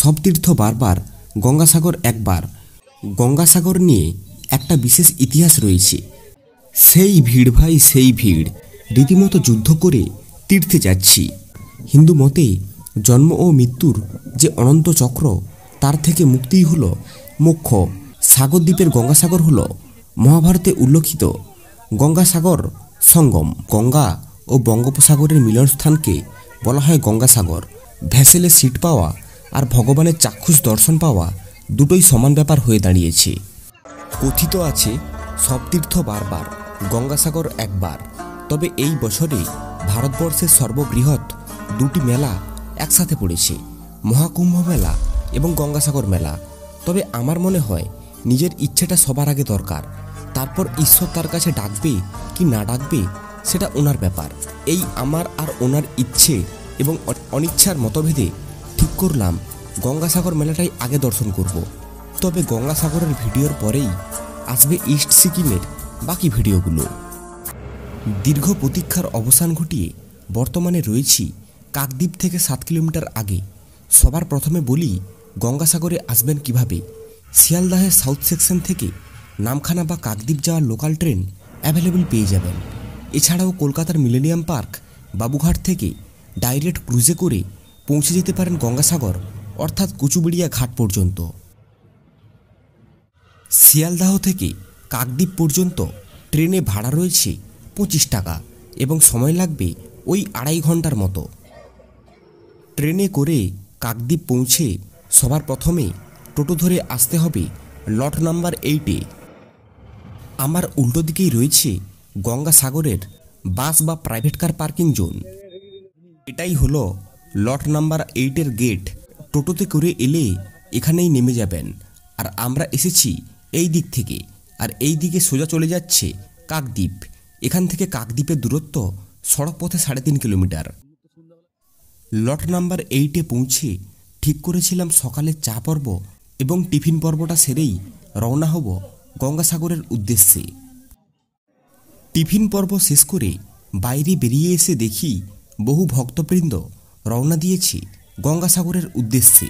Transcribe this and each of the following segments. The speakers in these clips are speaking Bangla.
সব তীর্থ বারবার, গঙ্গাসাগর একবার। গঙ্গাসাগর নিয়ে একটা বিশেষ ইতিহাস রয়েছে। সেই ভিড় ভাই, সেই ভিড়, রীতিমতো যুদ্ধ করে তীর্থে যাচ্ছি। হিন্দু মতে জন্ম ও মৃত্যুর যে অনন্ত চক্র, তার থেকে মুক্তিই হলো মোক্ষ। সাগরদ্বীপের গঙ্গাসাগর হলো মহাভারতে উল্লেখিত গঙ্গাসাগর সঙ্গম। গঙ্গা ও বঙ্গোপসাগরের মিলনস্থানকে বলা হয় গঙ্গাসাগর। ভ্যাসেলে সিট পাওয়া আর ভগবানের চাক্ষুষ দর্শন পাওয়া দুটোই সমান ব্যাপার হয়ে দাঁড়িয়েছে। কথিত আছে সব তীর্থ বারবার, গঙ্গাসাগর একবার। তবে এই বছরে ভারতবর্ষের সর্ববৃহৎ দুটি মেলা একসাথে পড়েছে, মহাকুম্ভ মেলা এবং গঙ্গাসাগর মেলা। তবে আমার মনে হয় নিজের ইচ্ছেটা সবার আগে দরকার, তারপর ঈশ্বর তার কাছে ডাকবে কি না ডাকবে সেটা ওনার ব্যাপার। এই আমার আর ওনার ইচ্ছে এবং অনিচ্ছার মতভেদে ঠিক করলাম গঙ্গাসাগর মেলাটাই আগে দর্শন করব। তবে গঙ্গাসাগরের ভিডিওর পরেই আসবে ইস্ট সিকিমের বাকি ভিডিওগুলো। দীর্ঘ প্রতীক্ষার অবসান ঘটিয়ে বর্তমানে রয়েছি কাকদ্বীপ থেকে 7 কিলোমিটার আগে। সবার প্রথমে বলি গঙ্গাসাগরে আসবেন কিভাবে। শিয়ালদাহের সাউথ সেকশন থেকে নামখানা বা কাকদ্বীপ যাওয়ার লোকাল ট্রেন অ্যাভেলেবল পেয়ে যাবেন। এছাড়াও কলকাতার মিলেনিয়াম পার্ক, বাবুঘাট থেকে ডাইরেক্ট ক্রুজে করে পৌঁছে যেতে পারেন গঙ্গাসাগর অর্থাৎ কুচুবেড়িয়া ঘাট পর্যন্ত। শিয়ালদাহ থেকে কাকদ্বীপ পর্যন্ত ট্রেনে ভাড়া রয়েছে 25 টাকা এবং সময় লাগবে ওই 2.5 ঘন্টার মতো। ট্রেনে করে কাকদ্বীপ পৌঁছে সবার প্রথমে টোটো ধরে আসতে হবে লট নাম্বার 8-এ। আমার উল্টো দিকেই রয়েছে গঙ্গাসাগরের বাস বা প্রাইভেট কার পার্কিং জোন। এটাই হলো লট নাম্বার 8-এর গেট। টোটোতে করে এলে এখানেই নেমে যাবেন। আর আমরা এসেছি এই দিক থেকে, আর এই দিকে সোজা চলে যাচ্ছে কাকদ্বীপ। এখান থেকে কাকদ্বীপের দূরত্ব সড়ক পথে 3.5 কিলোমিটার। লট নাম্বার 8-এ পৌঁছে ঠিক করেছিলাম সকালে চা পর্ব এবং টিফিন পর্বটা সেরেই রওনা হব গঙ্গাসাগরের উদ্দেশ্যে। টিফিন পর্ব শেষ করে বাইরে বেরিয়ে এসে দেখি বহু ভক্তবৃন্দ রওনা দিয়েছে গঙ্গাসাগরের উদ্দেশ্যে।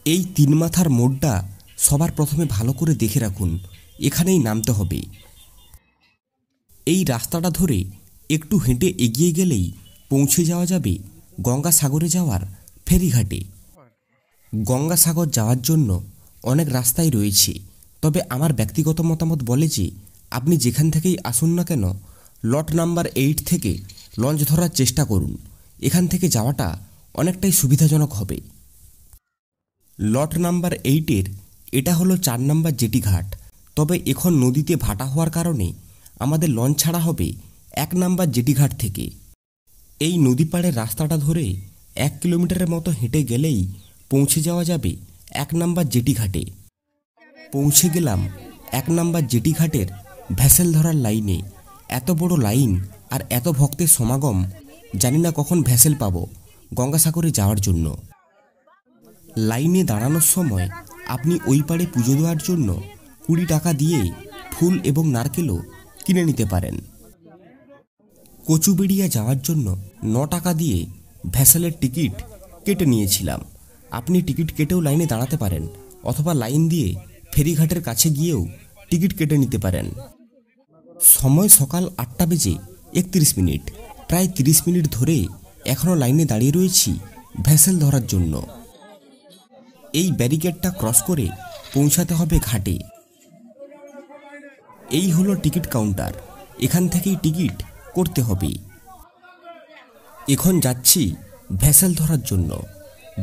এই 3 মাথার মোড়টা সবার প্রথমে ভালো করে দেখে রাখুন, এখানেই নামতে হবে। এই রাস্তাটা ধরে একটু হেঁটে এগিয়ে গেলেই পৌঁছে যাওয়া যাবে গঙ্গাসাগরে যাওয়ার ফেরিঘাটে। গঙ্গাসাগর যাওয়ার জন্য অনেক রাস্তাই রয়েছে, তবে আমার ব্যক্তিগত মতামত বলে যে আপনি যেখান থেকেই আসুন না কেন লট নাম্বার 8 থেকে লঞ্চ ধরার চেষ্টা করুন। এখান থেকে যাওয়াটা অনেকটাই সুবিধাজনক হবে। লট নাম্বার 8-এর এটা হলো 4 নম্বর জেটি ঘাট। তবে এখন নদীতে ভাটা হওয়ার কারণে আমাদের লঞ্চ ছাড়া হবে 1 নম্বর জেটি ঘাট থেকে। এই নদী পাড়ের রাস্তাটা ধরে 1 কিলোমিটারের মতো হেঁটে গেলেই পৌঁছে যাওয়া যাবে 1 নম্বর জেটি ঘাটে। পৌঁছে গেলাম 1 নম্বর জেটি ঘাটের ভ্যাসেল ধরার লাইনে। এত বড় লাইন আর এত ভক্তের সমাগম, জানি না কখন ভ্যাসেল পাবো গঙ্গাসাগরে যাওয়ার জন্য। লাইনে দাঁড়ানোর সময় আপনি ওই পাড়ে পুজো দেওয়ার জন্য 20 টাকা দিয়ে ফুল এবং নারকেলও কিনে নিতে পারেন। কচুবেড়িয়া যাওয়ার জন্য 9 টাকা দিয়ে ভ্যাসেলের টিকিট কেটে নিয়েছিলাম। আপনি টিকিট কেটেও লাইনে দাঁড়াতে পারেন, অথবা লাইন দিয়ে ফেরিঘাটের কাছে গিয়েও টিকিট কেটে নিতে পারেন। সময় সকাল 8:31। প্রায় 30 মিনিট ধরে এখনও লাইনে দাঁড়িয়ে রয়েছি ভ্যাসেল ধরার জন্য। এই ব্যারিকেডটা ক্রস করে পৌঁছাতে হবে ঘাটে। এই হলো টিকিট কাউন্টার, এখান থেকেই টিকিট করতে হবে। এখন যাচ্ছি ভ্যাসেল ধরার জন্য।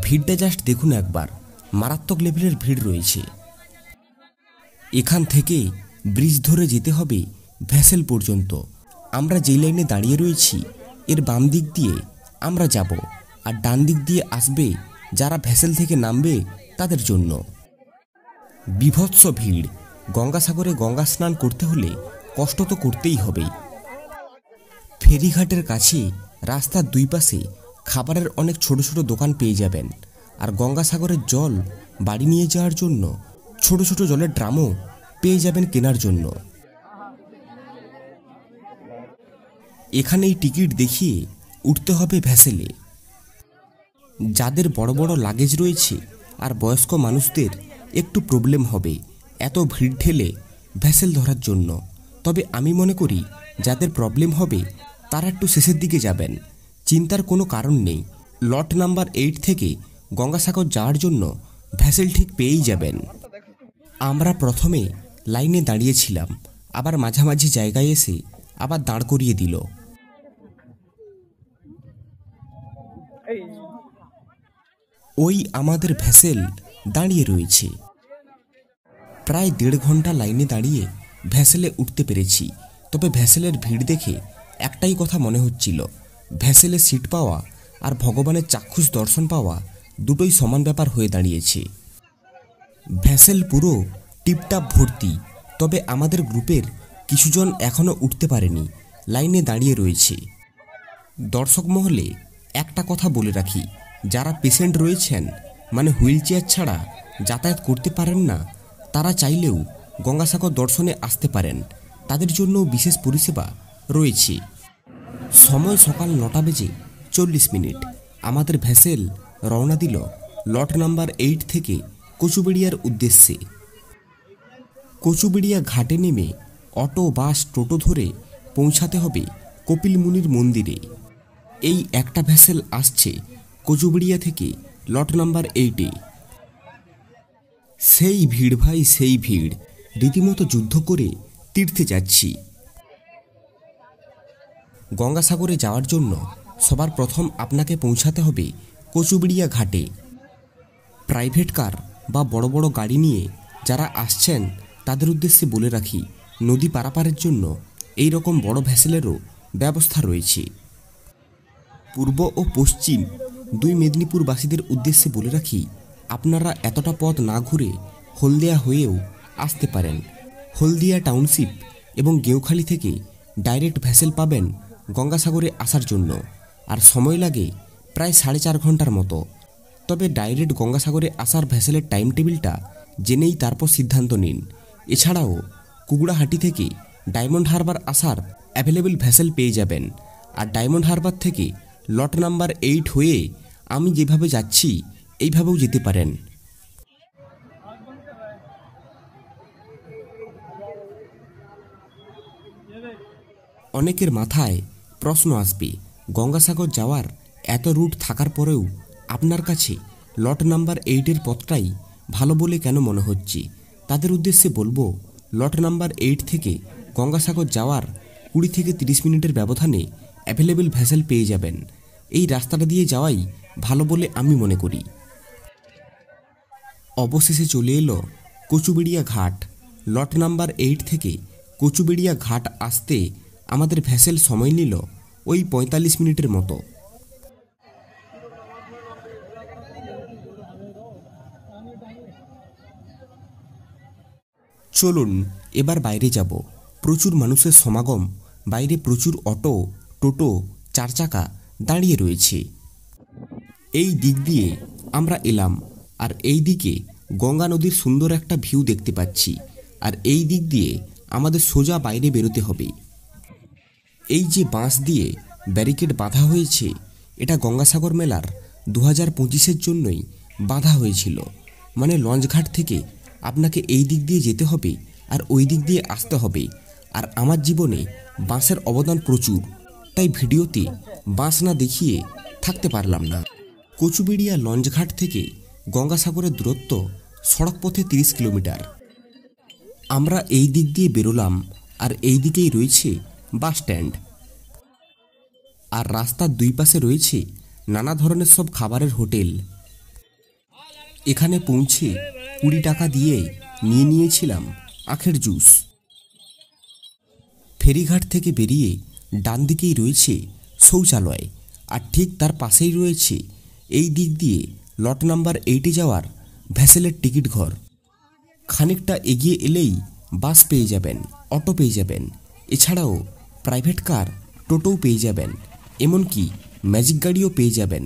ভিড়টা জাস্ট দেখুন একবার, মারাত্মক লেভেলের ভিড় রয়েছে। এখান থেকে ব্রিজ ধরে যেতে হবে ভ্যাসেল পর্যন্ত। আমরা যেই লাইনে দাঁড়িয়ে রয়েছি এর বাম দিক দিয়ে আমরা যাব, আর ডান দিক দিয়ে আসবে যারা ভ্যাসেল থেকে নামবে তাদের জন্য। বিভৎস ভিড়। গঙ্গাসাগরে গঙ্গা স্নান করতে হলে কষ্ট তো করতেই হবে। ফেরিঘাটের কাছে রাস্তার 2 পাশে খাবারের অনেক ছোট ছোট দোকান পেয়ে যাবেন। আর গঙ্গাসাগরের জল বাড়ি নিয়ে যাওয়ার জন্য ছোট ছোট জলের ড্রামও পেয়ে যাবেন কেনার জন্য। এখানেই টিকিট দেখিয়ে উঠতে হবে ভ্যাসেলে। যাদের বড় বড় লাগেজ রয়েছে আর বয়স্ক মানুষদের একটু প্রবলেম হবে এত ভিড় ঠেলে ভেসেল ধরার জন্য। তবে আমি মনে করি যাদের প্রবলেম হবে তারা একটু শেষের দিকে যাবেন, চিন্তার কোনো কারণ নেই। লট নাম্বার 8 থেকে গঙ্গাসাগর যাওয়ার জন্য ভেসেল ঠিক পেয়েই যাবেন। আমরা প্রথমে লাইনে দাঁড়িয়েছিলাম, আবার মাঝামাঝি জায়গায় এসে আবার দাঁড় করিয়ে দিল। ওই আমাদের ভেসেল দাঁড়িয়ে রয়েছে। প্রায় 1.5 ঘন্টা লাইনে দাঁড়িয়ে ভেসেলে উঠতে পেরেছি। তবে ভেসেলের ভিড় দেখে একটাই কথা মনে হচ্ছিল, ভেসেলে সিট পাওয়া আর ভগবানের চাক্ষুষ দর্শন পাওয়া দুটোই সমান ব্যাপার হয়ে দাঁড়িয়েছে। ভেসেল পুরো টিপটাপ ভর্তি, তবে আমাদের গ্রুপের কিছুজন এখনও উঠতে পারেনি, লাইনে দাঁড়িয়ে রয়েছে। দর্শক মহলে একটা কথা বলে রাখি, যারা পেশেন্ট রয়েছেন মানে হুইল চেয়ার ছাড়া যাতায়াত করতে পারেন না, তারা চাইলেও গঙ্গাসাগর দর্শনে আসতে পারেন, তাদের জন্য বিশেষ পরিষেবা রয়েছে। সময় সকাল 9:40। আমাদের ভেসেল রওনা দিল লট নাম্বার 8 থেকে কচুবেড়িয়ার উদ্দেশ্যে। কচুবেড়িয়া ঘাটে নেমে অটো বাস টোটো ধরে পৌঁছাতে হবে কপিল মুনির মন্দিরে। এই একটা ভেসেল আসছে কচুবেড়িয়া থেকে লট নাম্বার 8-এ। সেই ভিড় ভাই, সেই ভিড়, রীতিমতো যুদ্ধ করে তীর্থে যাচ্ছি। গঙ্গাসাগরে যাওয়ার জন্য সবার প্রথম আপনাকে পৌঁছাতে হবে কচুবেড়িয়া ঘাটে। প্রাইভেট কার বা বড় বড় গাড়ি নিয়ে যারা আসছেন তাদের উদ্দেশ্যে বলে রাখি, নদী পারাপারের জন্য এই রকম বড় ভেসেলেরও ব্যবস্থা রয়েছে। পূর্ব ও পশ্চিম 2 মেদিনীপুরবাসীদের উদ্দেশ্যে বলে রাখি, আপনারা এতটা পথ না ঘুরে হলদিয়া হয়েও আসতে পারেন। হলদিয়া টাউনশিপ এবং গেঁওখালি থেকে ডাইরেক্ট ভেসেল পাবেন গঙ্গাসাগরে আসার জন্য, আর সময় লাগে প্রায় 4.5 ঘন্টার মতো। তবে ডাইরেক্ট গঙ্গাসাগরে আসার ভেসেলের টাইম টেবিলটা জেনেই তারপর সিদ্ধান্ত নিন। এছাড়াও কুকুড়াহাটি থেকে ডায়মন্ড হারবার আসার অ্যাভেলেবেল ভেসেল পেয়ে যাবেন। আর ডায়মন্ড হারবার থেকে লট নাম্বার 8 হয়ে আমি যেভাবে যাচ্ছি এইভাবেও যেতে পারেন। অনেকের মাথায় প্রশ্ন আসবে, গঙ্গাসাগর যাওয়ার এত রুট থাকার পরেও আপনার কাছে লট নাম্বার 8-এর পথটাই ভালো বলে কেন মনে হচ্ছে? তাদের উদ্দেশ্যে বলবো, লট নাম্বার 8 থেকে গঙ্গাসাগর যাওয়ার 20 থেকে 30 মিনিটের ব্যবধানে অ্যাভেলেবেল ভেসেল পেয়ে যাবেন। এই রাস্তাটা দিয়ে যাওয়াই ভালো বলে আমি মনে করি। অবশেষে চলে এলো কচুবেড়িয়া ঘাট। লট নাম্বার 8 থেকে কচুবেড়িয়া ঘাট আসতে আমাদের ভেসেল সময় নিল ওই 45 মিনিটের মতো। চলুন এবার বাইরে যাব। প্রচুর মানুষের সমাগম, বাইরে প্রচুর অটো, টোটো, 4 চাকা দাঁড়িয়ে রয়েছে। এই দিক দিয়ে আমরা এলাম, আর এই দিকে গঙ্গা নদীর সুন্দর একটা ভিউ দেখতে পাচ্ছি। আর এই দিক দিয়ে আমাদের সোজা বাইরে বেরোতে হবে। এই যে বাঁশ দিয়ে ব্যারিকেড বাঁধা হয়েছে, এটা গঙ্গাসাগর মেলার 2025-এর জন্যই বাঁধা হয়েছিল। মানে লঞ্চঘাট থেকে আপনাকে এই দিক দিয়ে যেতে হবে আর ওই দিক দিয়ে আসতে হবে। আর আমার জীবনে বাঁশের অবদান প্রচুর, তাই ভিডিওতে বাঁশ না দেখিয়ে থাকতে পারলাম না। কচুবেড়িয়া লঞ্চঘাট থেকে গঙ্গাসাগরের দূরত্ব সড়ক পথে 30 কিলোমিটার। আমরা এই দিক দিয়ে বেরোলাম, আর এই দিকেই রয়েছে বাস স্ট্যান্ড। আর রাস্তার 2 পাশে রয়েছে নানা ধরনের সব খাবারের হোটেল। এখানে পৌঁছে 20 টাকা দিয়ে নিয়ে নিয়েছিলাম আখের জুস। ফেরিঘাট থেকে বেরিয়ে ডান দিকেই রয়েছে শৌচালয়, আর ঠিক তার পাশেই রয়েছে এই দিক দিয়ে লট নাম্বার 8-এ যাওয়ার ভেসেলের টিকিট ঘর। খানিকটা এগিয়ে এলেই বাস পেয়ে যাবেন, অটো পেয়ে যাবেন, এছাড়াও প্রাইভেট কার, টোটোও পেয়ে যাবেন, এমনকি ম্যাজিক গাড়িও পেয়ে যাবেন।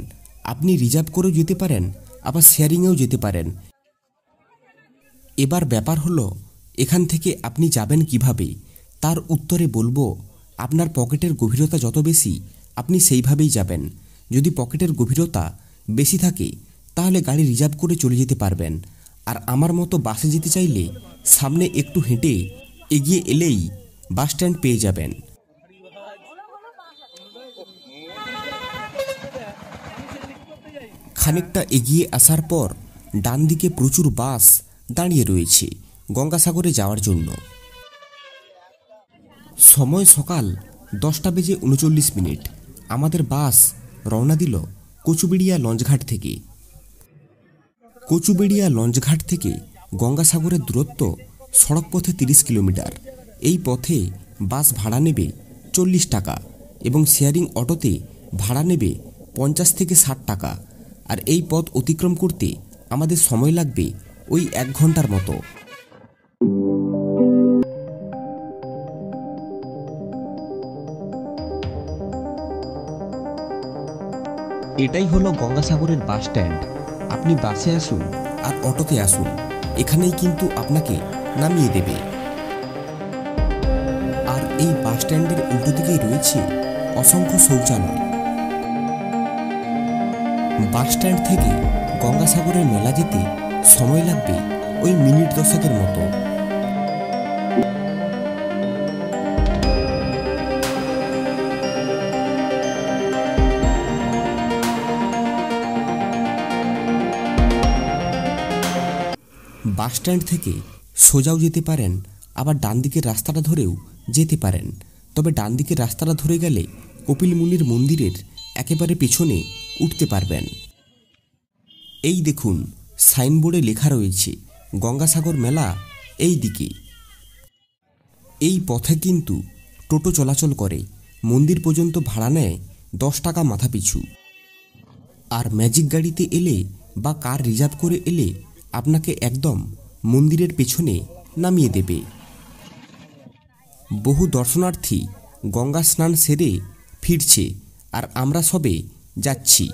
আপনি রিজার্ভ করেও যেতে পারেন, আবার শেয়ারিংয়েও যেতে পারেন। এবার ব্যাপার হলো এখান থেকে আপনি যাবেন কিভাবে। তার উত্তরে বলবো, আপনার পকেটের গভীরতা যত বেশি আপনি সেইভাবেই যাবেন। যদি পকেটের গভীরতা বেশি থাকে তাহলে গাড়ি রিজার্ভ করে চলে যেতে পারবেন। আর আমার মতো বাসে যেতে চাইলে সামনে একটু হেঁটে এগিয়ে এলেই বাস স্ট্যান্ড পেয়ে যাবেন। খানিকটা এগিয়ে আসার পর ডান দিকে প্রচুর বাস দাঁড়িয়ে রয়েছে গঙ্গাসাগরে যাওয়ার জন্য। সময় সকাল 10:39। আমাদের বাস রওনা দিল কচুবেড়িয়া লঞ্চঘাট থেকে। কচুবেড়িয়া লঞ্চঘাট থেকে গঙ্গাসাগরের দূরত্ব সড়কপথে 30 কিলোমিটার। এই পথে বাস ভাড়া নেবে 40 টাকা এবং শেয়ারিং অটোতে ভাড়া নেবে 50 থেকে 60 টাকা। আর এই পথ অতিক্রম করতে আমাদের সময় লাগবে ওই 1 ঘন্টার মতো। এটাই হলো গঙ্গাসাগরের বাস স্ট্যান্ড। আপনি বাসে আসুন আর অটোতে আসুন, এখানেই কিন্তু আপনাকে নামিয়ে দেবে। আর এই বাস স্ট্যান্ডের উল্টো দিকেই রয়েছে অসংখ্য শৌচালয়। বাস স্ট্যান্ড থেকে গঙ্গাসাগরের মেলা যেতে সময় লাগবে ওই মিনিট 10 মতো। বাস স্ট্যান্ড থেকে সোজাও যেতে পারেন, আবার ডান দিকের রাস্তাটা ধরেও যেতে পারেন। তবে ডান দিকের রাস্তাটা ধরে গেলে কপিল মুনির মন্দিরের একেবারে পেছনে উঠতে পারবেন। এই দেখুন, সাইনবোর্ডে লেখা রয়েছে গঙ্গাসাগর মেলা এই দিকে। এই পথে কিন্তু টোটো চলাচল করে। মন্দির পর্যন্ত ভাড়া নেয় 10 টাকা মাথা পিছু। আর ম্যাজিক গাড়িতে এলে বা কার রিজার্ভ করে এলে আপনাকে একদম মন্দিরের পেছনে নামিয়ে দেবে। বহু দর্শনার্থী গঙ্গা স্নান সেরে ফিরছে আর আমরা সবে যাচ্ছি।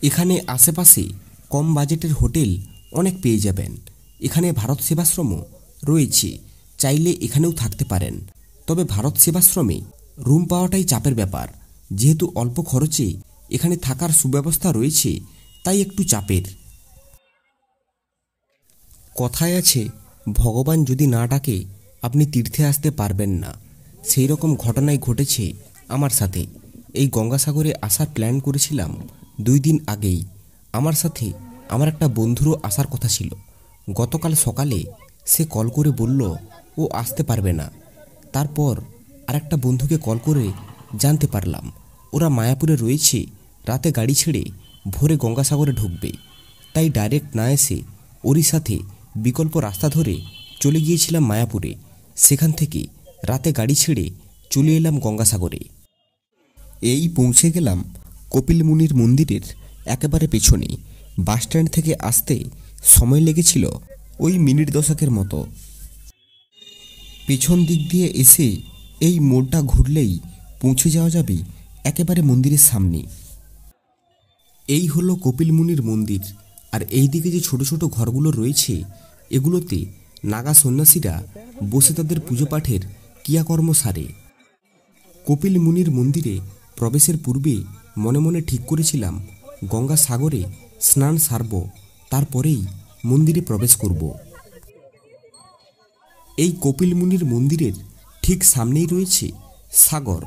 এখানে আশেপাশে কম বাজেটের হোটেল অনেক পেয়ে যাবেন। এখানে ভারত সেবাশ্রমও রয়েছে, চাইলে এখানেও থাকতে পারেন। তবে ভারত সেবাশ্রমে রুম পাওয়াটাই চাপের ব্যাপার। যেহেতু অল্প খরচে এখানে থাকার সুব্যবস্থা রয়েছে, তাই একটু চাপের। কথায় আছে, ভগবান যদি না ডাকে আপনি তীর্থে আসতে পারবেন না। সেই রকম ঘটনাই ঘটেছে আমার সাথে। এই গঙ্গাসাগরে আসার প্ল্যান করেছিলাম 2 দিন আগেই। আমার সাথে আমার একটা বন্ধুরও আসার কথা ছিল। গতকাল সকালে সে কল করে বলল ও আসতে পারবে না। তারপর আরেকটা বন্ধুকে কল করে জানতে পারলাম ওরা মায়াপুরে রয়েছে, রাতে গাড়ি ছেড়ে ভোরে গঙ্গাসাগরে ঢুকবে। তাই ডাইরেক্ট না এসে ওরই সাথে বিকল্প রাস্তা ধরে চলে গিয়েছিলাম মায়াপুরে। সেখান থেকে রাতে গাড়ি ছেড়ে চলে এলাম গঙ্গাসাগরে। এই পৌঁছে গেলাম কপিল মুনির মন্দিরের একেবারে পেছনে। বাস স্ট্যান্ড থেকে আসতে সময় লেগেছিল ওই মিনিট 10 মতো। পেছন দিক দিয়ে এসে এই মোড়টা ঘুরলেই পৌঁছে যাওয়া যাবে একেবারে মন্দিরের সামনে। এই হলো কপিল মুনির মন্দির। আর এই দিকে যে ছোট ছোট ঘরগুলো রয়েছে, এগুলোতে নাগা সন্ন্যাসীরা বসে তাদের পুজো পাঠের ক্রিয়াকর্ম সারে। কপিল মুনির মন্দিরে প্রবেশের পূর্বে মনে মনে ঠিক করেছিলাম গঙ্গা সাগরে স্নান সারব, তারপরেই মন্দিরে প্রবেশ করব। এই কপিল মুনির মন্দিরের ঠিক সামনেই রয়েছে সাগর।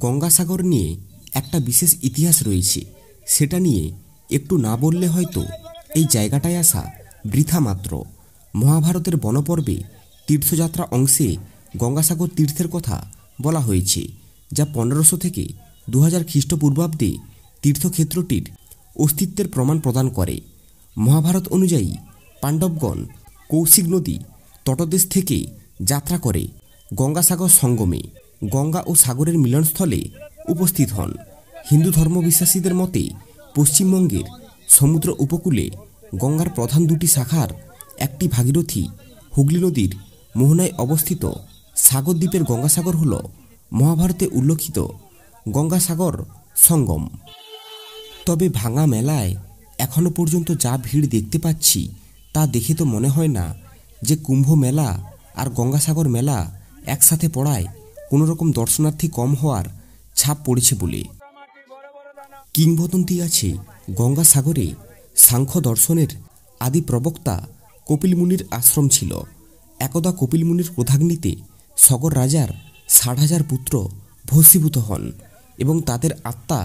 গঙ্গাসাগর নিয়ে একটা বিশেষ ইতিহাস রয়েছে, সেটা নিয়ে একটু না বললে হয়তো এই জায়গাটায় আসা বৃথা মাত্র। মহাভারতের বনপর্বে তীর্থযাত্রা অংশে গঙ্গাসাগর তীর্থের কথা বলা হয়েছে, যা 1500 থেকে 2000 খ্রিস্টপূর্বাব্দে তীর্থক্ষেত্রটির অস্তিত্বের প্রমাণ প্রদান করে। মহাভারত অনুযায়ী পাণ্ডবগণ কৌশিক নদী তটদেশ থেকে যাত্রা করে গঙ্গাসাগর সঙ্গমে গঙ্গা ও সাগরের মিলনস্থলে উপস্থিত হন। হিন্দু ধর্মবিশ্বাসীদের মতে পশ্চিমবঙ্গের সমুদ্র উপকূলে গঙ্গার প্রধান 2টি শাখার একটি ভাগীরথী হুগলি নদীর মোহনায় অবস্থিত সাগর দ্বীপের গঙ্গাসাগর হল মহাভারতে উল্লেখিত গঙ্গাসাগর সঙ্গম। তবে ভাঙা মেলায় এখনো পর্যন্ত যা ভিড় দেখতে পাচ্ছি, তা দেখে তো মনে হয় না যে কুম্ভ মেলা আর গঙ্গাসাগর মেলা একসাথে পড়ায় কোনো রকম দর্শনার্থী কম হওয়ার ছাপ পড়েছে বলে। কিংবদন্তি আছে গঙ্গাসাগরে সাংখ্য দর্শনের আদি প্রবক্তা কপিল মুনির আশ্রম ছিল। একদা কপিল মুনির ক্রোধাগ্নিতে সগর রাজার ৬০,০০০ পুত্র ভস্মীভূত হন এবং তাদের আত্মা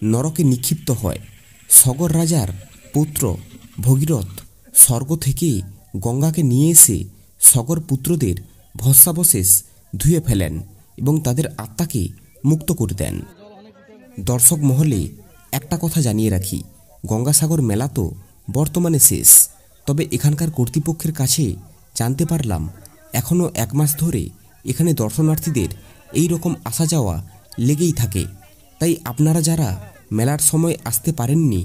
নরকে নিক্ষিপ্ত হয়। সগর রাজার পুত্র ভগীরথ স্বর্গ থেকে গঙ্গাকে নিয়ে এসে সগর পুত্রদের ভস্মাবশেষ ধুয়ে ফেলেন এবং তাদের আত্মাকে মুক্ত করে দেন। দর্শক মহলে একটা কথা জানিয়ে রাখি, গঙ্গাসাগর মেলা তো বর্তমানে শেষ, তবে এখানকার কর্তৃপক্ষের কাছে জানতে পারলাম এখনও ১ মাস ধরে এখানে দর্শনার্থীদের এই রকম আসা যাওয়া লেগেই থাকে। তাই আপনারা যারা মেলার সময় আসতে পারেননি,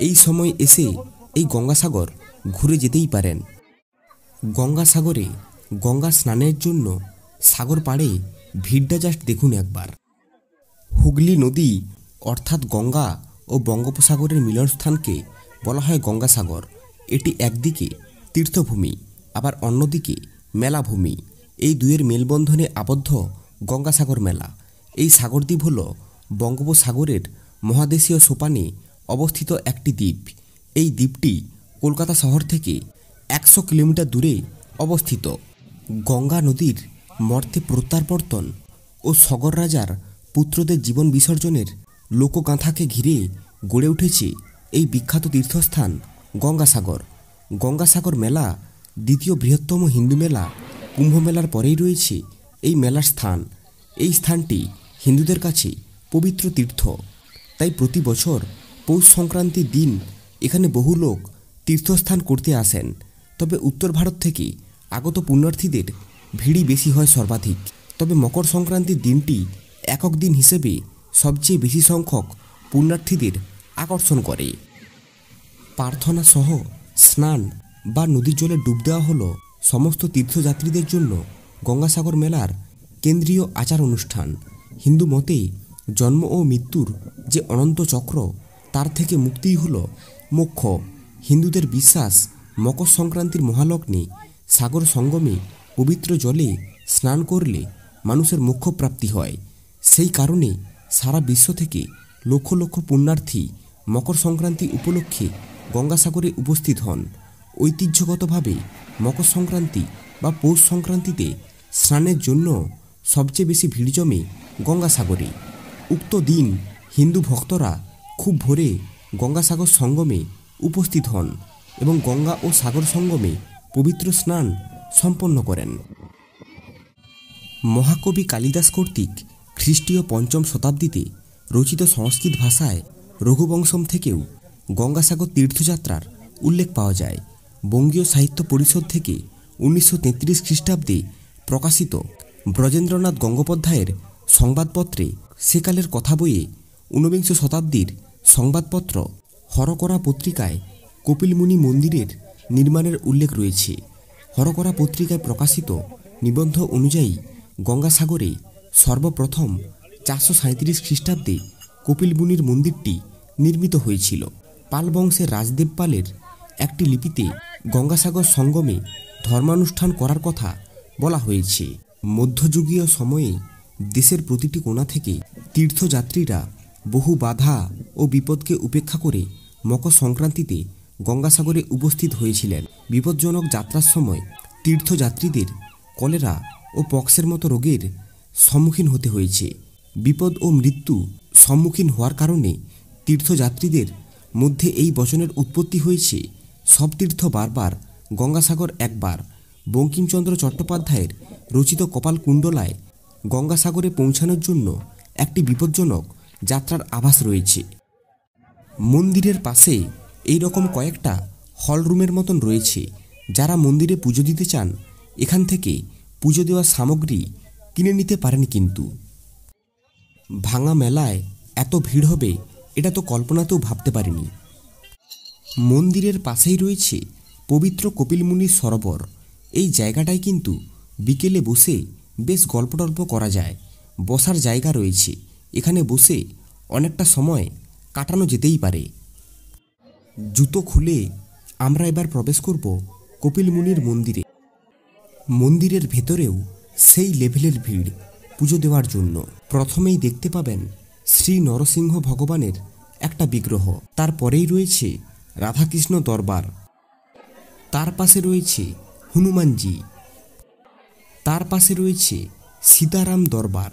এই সময় এসে এই গঙ্গাসাগর ঘুরে যেতেই পারেন। গঙ্গাসাগরে গঙ্গা স্নানের জন্য সাগর পাড়ে ভিড়টা জাস্ট দেখুন একবার। হুগলি নদী অর্থাৎ গঙ্গা ও বঙ্গোপসাগরের মিলনস্থানকে বলা হয় গঙ্গাসাগর। এটি একদিকে তীর্থভূমি, আবার অন্যদিকে মেলাভূমি। এই দুয়ের মেলবন্ধনে আবদ্ধ গঙ্গাসাগর মেলা। এই সাগরদ্বীপ হল বঙ্গোপসাগরের মহাদেশীয় সোপানে অবস্থিত একটি দ্বীপ। এই দ্বীপটি কলকাতা শহর থেকে ১০০ কিলোমিটার দূরে অবস্থিত। গঙ্গা নদীর মর্তে প্রত্যাবর্তন ও সগর রাজার পুত্রদের জীবন বিসর্জনের লোকগাথাকে ঘিরে গড়ে উঠেছে এই বিখ্যাত তীর্থস্থান গঙ্গাসাগর। গঙ্গাসাগর মেলা দ্বিতীয় বৃহত্তম হিন্দু মেলা কুম্ভ মেলার পরেই রয়েছে এই মেলার স্থান। এই স্থানটি হিন্দুদের কাছে পবিত্র তীর্থ, তাই প্রতি বছর পৌষ সংক্রান্তির দিন এখানে বহু লোক তীর্থস্থান করতে আসেন। তবে উত্তর ভারত থেকে আগত পুণ্যার্থীদের ভিড়ই বেশি হয় সর্বাধিক। তবে মকর সংক্রান্তির দিনটি একক দিন হিসেবে সবচেয়ে বেশি সংখ্যক পুণ্যার্থীদের আকর্ষণ করে। প্রার্থনা সহ স্নান বা নদীর জলে ডুব দেওয়া হলো সমস্ত তীর্থযাত্রীদের জন্য গঙ্গাসাগর মেলার কেন্দ্রীয় আচার অনুষ্ঠান। হিন্দু মতে জন্ম ও মৃত্যুর যে অনন্ত চক্র, তার থেকে মুক্তিই হলো মোক্ষ। হিন্দুদের বিশ্বাস, মকর সংক্রান্তির মহালগ্নে সাগর সঙ্গমে পবিত্র জলে স্নান করলে মানুষের মোক্ষ প্রাপ্তি হয়। সেই কারণে সারা বিশ্ব থেকে লক্ষ লক্ষ পুণ্যার্থী মকর সংক্রান্তি উপলক্ষে গঙ্গাসাগরে উপস্থিত হন। ঐতিহ্যগতভাবে মকর সংক্রান্তি বা পৌষ সংক্রান্তিতে স্নানের জন্য সবচেয়ে বেশি ভিড় জমে গঙ্গাসাগরে। উক্ত দিন হিন্দু ভক্তরা খুব ভোরে গঙ্গাসাগর সঙ্গমে উপস্থিত হন এবং গঙ্গা ও সাগর সঙ্গমে পবিত্র স্নান সম্পন্ন করেন। মহাকবি কালিদাস কর্তৃক খ্রিস্টীয় ৫ম শতাব্দীতে রচিত সংস্কৃত ভাষায় রঘুবংশম থেকেও গঙ্গাসাগর তীর্থযাত্রার উল্লেখ পাওয়া যায়। বঙ্গীয় সাহিত্য পরিষদ থেকে ১৯৩৩ খ্রিস্টাব্দে প্রকাশিত ব্রজেন্দ্রনাথ গঙ্গোপাধ্যায়ের সংবাদপত্রে সেকালের কথা বইয়ে ১৯বিংশ শতাব্দীর সংবাদপত্র হরকরা পত্রিকায় কপিলমুনি মন্দিরের নির্মাণের উল্লেখ রয়েছে। হরকরা পত্রিকায় প্রকাশিত নিবন্ধ অনুযায়ী গঙ্গাসাগরে সর্বপ্রথম ৪৩৭ খ্রিস্টাব্দে কপিলমুনির মন্দিরটি নির্মিত হয়েছিল। পাল বংশের রাজদেব পালের একটি লিপিতে গঙ্গাসাগর সঙ্গমে ধর্মানুষ্ঠান করার কথা বলা হয়েছে। মধ্যযুগীয় সময়ে দেশের প্রতিটি কোণা থেকে তীর্থযাত্রীরা বহু বাধা ও বিপদকে উপেক্ষা করে মকর সংক্রান্তিতে গঙ্গাসাগরে উপস্থিত হয়েছিলেন। বিপজ্জনক যাত্রার সময় তীর্থযাত্রীদের কলেরা ও পক্সের মতো রোগের সম্মুখীন হতে হয়েছে। বিপদ ও মৃত্যু সম্মুখীন হওয়ার কারণে তীর্থযাত্রীদের মধ্যে এই বচনের উৎপত্তি হয়েছে, সব তীর্থ বারবার, গঙ্গাসাগর একবার। বঙ্কিমচন্দ্র চট্টোপাধ্যায়ের রচিত কপালকুণ্ডলায় গঙ্গাসাগরে পৌঁছানোর জন্য একটি বিপজ্জনক যাত্রার আভাস রয়েছে। মন্দিরের পাশে এই রকম কয়েকটা হলরুমের মতন রয়েছে। যারা মন্দিরে পুজো দিতে চান এখান থেকে পুজো দেওয়ার সামগ্রী কিনে নিতে পারেন। কিন্তু ভাঙা মেলায় এত ভিড় হবে এটা তো কল্পনাতেও ভাবতে পারিনি। মন্দিরের পাশেই রয়েছে পবিত্র কপিলমুনির সরোবর। এই জায়গাটায় কিন্তু বিকেলে বসে বেশ গল্প টল্প করা যায়। বসার জায়গা রয়েছে, এখানে বসে অনেকটা সময় কাটানো যেতেই পারে। জুতো খুলে আমরা এবার প্রবেশ করব কপিলমুনির মন্দিরে। মন্দিরের ভেতরেও সেই লেভেলের ভিড় পুজো দেওয়ার জন্য। প্রথমেই দেখতে পাবেন শ্রী নরসিংহ ভগবানের একটা বিগ্রহ। তারপরেই রয়েছে রাধাকৃষ্ণ দরবার, তার পাশে রয়েছে হনুমানজি, তার পাশে রয়েছে সীতারাম দরবার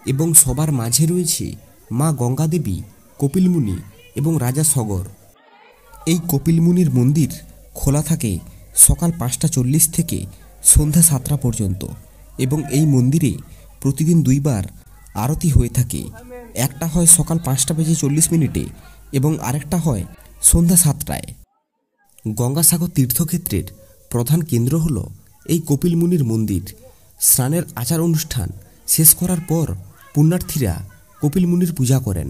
এবং সবার মাঝে রয়েছে মা গঙ্গা দেবী, কপিলমুনি এবং রাজা সগর। এই কপিলমুনির মন্দির খোলা থাকে সকাল 5:40 থেকে সন্ধ্যা 7টা পর্যন্ত এবং এই মন্দিরে প্রতিদিন 2বার আরতি হয়ে থাকে। একটা হয় সকাল 5:40 এবং আরেকটা হয় সন্ধ্যা 7টায়। গঙ্গাসাগর তীর্থক্ষেত্রের প্রধান কেন্দ্র হল এই কপিলমুনির মন্দির। স্নানের আচার অনুষ্ঠান শেষ করার পর পুণ্যার্থীরা কপিলমুনির পূজা করেন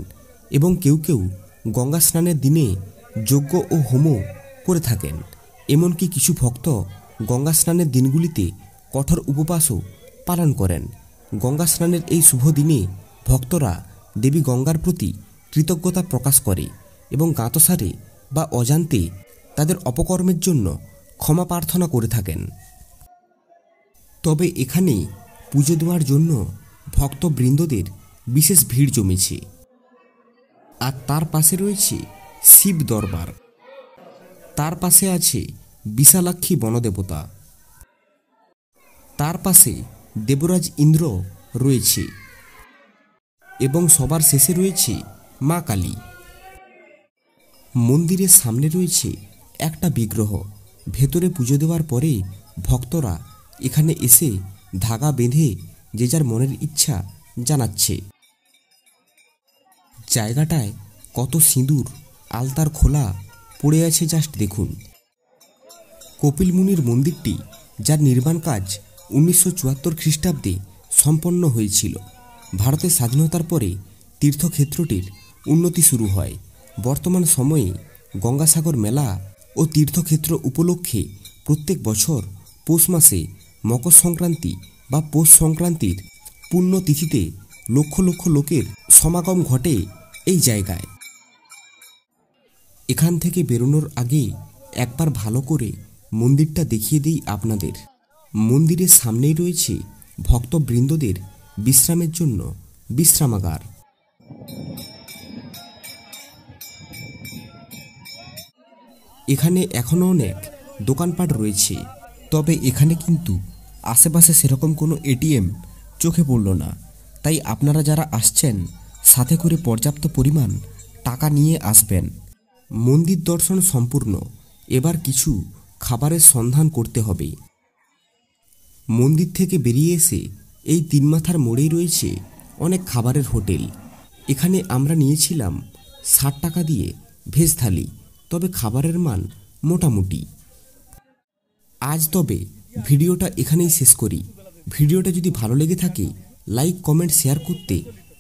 এবং কেউ কেউ গঙ্গা স্নানের দিনে যজ্ঞ ও হোমও করে থাকেন। এমনকি কিছু ভক্ত গঙ্গা স্নানের দিনগুলিতে কঠোর উপবাসও পালন করেন। গঙ্গা স্নানের এই শুভ দিনে ভক্তরা দেবী গঙ্গার প্রতি কৃতজ্ঞতা প্রকাশ করে এবং জ্ঞাতসারে বা অজান্তে তাদের অপকর্মের জন্য ক্ষমা প্রার্থনা করে থাকেন। তবে এখানে পুজো দেওয়ার জন্য ভক্তবৃন্দদের বিশেষ ভিড় জমেছে। আর তার পাশে রয়েছে শিব দরবার, তার পাশে আছে বিশালাক্ষী বনদেবতা, তার পাশে দেবরাজ ইন্দ্র রয়েছে এবং সবার শেষে রয়েছে মা কালী। মন্দিরের সামনে রয়েছে একটা বিগ্রহ। ভেতরে পুজো দেওয়ার পরে ভক্তরা এখানে এসে ধাগা বেঁধে যে যার মনের ইচ্ছা জানাচ্ছে। জায়গাটায় কত সিঁদুর আলতার খোলা পড়ে আছে জাস্ট দেখুন। কপিলমুনির মন্দিরটি, যার নির্মাণ কাজ 1974 খ্রিস্টাব্দে সম্পন্ন হয়েছিল। ভারতের স্বাধীনতার পরে তীর্থক্ষেত্রটির উন্নতি শুরু হয়। বর্তমান সময়ে গঙ্গাসাগর মেলা ও তীর্থক্ষেত্র উপলক্ষে প্রত্যেক বছর পৌষ মাসে মকর সংক্রান্তি বা পৌষ সংক্রান্তির পুণ্যতিথিতে লক্ষ লক্ষ লোকের সমাগম ঘটে এই জায়গায়। এখান থেকে বেরোনোর আগে একবার ভালো করে মন্দিরটা দেখিয়ে দিই আপনাদের। মন্দিরের সামনেই রয়েছে ভক্তবৃন্দদের বিশ্রামের জন্য বিশ্রামাগার। এখানে এখনও অনেক দোকানপাট রয়েছে, তবে এখানে কিন্তু আশেপাশে সেরকম কোনো এটিএম চোখে পড়ল না। তাই আপনারা যারা আসছেন সাথে করে পর্যাপ্ত পরিমাণ টাকা নিয়ে আসবেন। মন্দির দর্শন সম্পূর্ণ। এবার কিছু খাবারের সন্ধান করতে হবে। মন্দির থেকে বেরিয়ে এসে এই 3 মাথার মোড়েই রয়েছে অনেক খাবারের হোটেল। এখানে আমরা নিয়েছিলাম 60 টাকা দিয়ে ভেজ থালি, তবে খাবারের মান মোটামুটি। আজ তবে ভিডিওটা এখানেই শেষ করি। ভিডিওটা যদি ভালো লেগে থাকে লাইক, কমেন্ট, শেয়ার করতে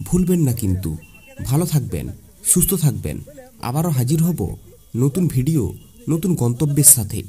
ভুলবেন না কিন্তু। ভালো থাকবেন, সুস্থ থাকবেন। আবারও হাজির হব নতুন ভিডিও, নতুন গন্তব্যের সাথে।